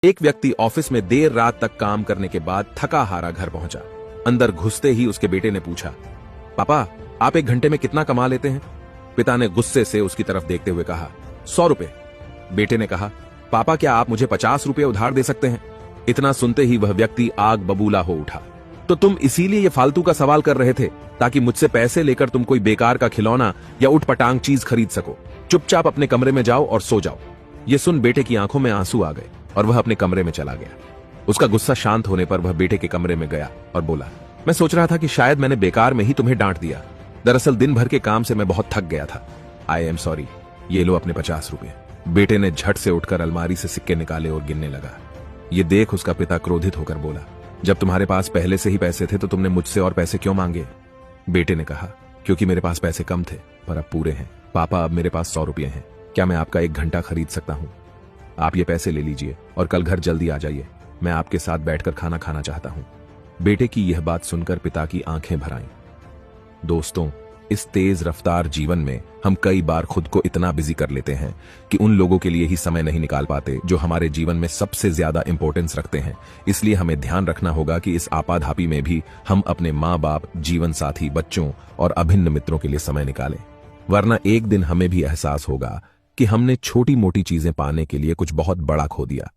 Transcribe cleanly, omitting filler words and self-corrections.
एक व्यक्ति ऑफिस में देर रात तक काम करने के बाद थका हारा घर पहुंचा। अंदर घुसते ही उसके बेटे ने पूछा, पापा आप 1 घंटे में कितना कमा लेते हैं? पिता ने गुस्से से उसकी तरफ देखते हुए कहा, 100 रुपए। बेटे ने कहा, पापा क्या आप मुझे 50 रुपए उधार दे सकते हैं? इतना सुनते ही वह व्यक्ति आग बबूला हो उठा। तो तुम इसीलिए ये फालतू का सवाल कर रहे थे ताकि मुझसे पैसे लेकर तुम कोई बेकार का खिलौना या उठपटांग चीज खरीद सको। चुपचाप अपने कमरे में जाओ और सो जाओ। ये सुन बेटे की आंखों में आंसू आ गए और वह अपने कमरे में चला गया। उसका गुस्सा शांत होने पर वह बेटे के कमरे में गया और बोला, मैं सोच रहा था कि शायद मैंने बेकार में ही तुम्हें डांट दिया। दरअसल दिन भर के काम से मैं बहुत थक गया था। I am sorry. ये लो अपने 50 रुपए। बेटे ने झट से उठकर अलमारी से सिक्के निकाले और गिनने लगा। ये देख उसका पिता क्रोधित होकर बोला, जब तुम्हारे पास पहले से ही पैसे थे तो तुमने मुझसे और पैसे क्यों मांगे? बेटे ने कहा, क्योंकि मेरे पास पैसे कम थे पर अब पूरे हैं। पापा अब मेरे पास 100 रुपये हैं। क्या मैं आपका 1 घंटा खरीद सकता हूँ? आप ये पैसे ले लीजिए और कल घर जल्दी आ जाइए। मैं आपके साथ बैठकर खाना खाना चाहता हूं। बेटे की यह बात सुनकर पिता की आंखें भर आईं। दोस्तों, इस तेज रफ्तार जीवन में हम कई बार खुद को इतना बिजी कर लेते हैं कि उन लोगों के लिए ही समय नहीं निकाल पाते जो हमारे जीवन में सबसे ज्यादा इंपॉर्टेंस रखते हैं। इसलिए हमें ध्यान रखना होगा कि इस आपाधापी में भी हम अपने माँ बाप, जीवन साथी, बच्चों और अभिन्न मित्रों के लिए समय निकालें, वरना एक दिन हमें भी एहसास होगा कि हमने छोटी मोटी चीजें पाने के लिए कुछ बहुत बड़ा खो दिया।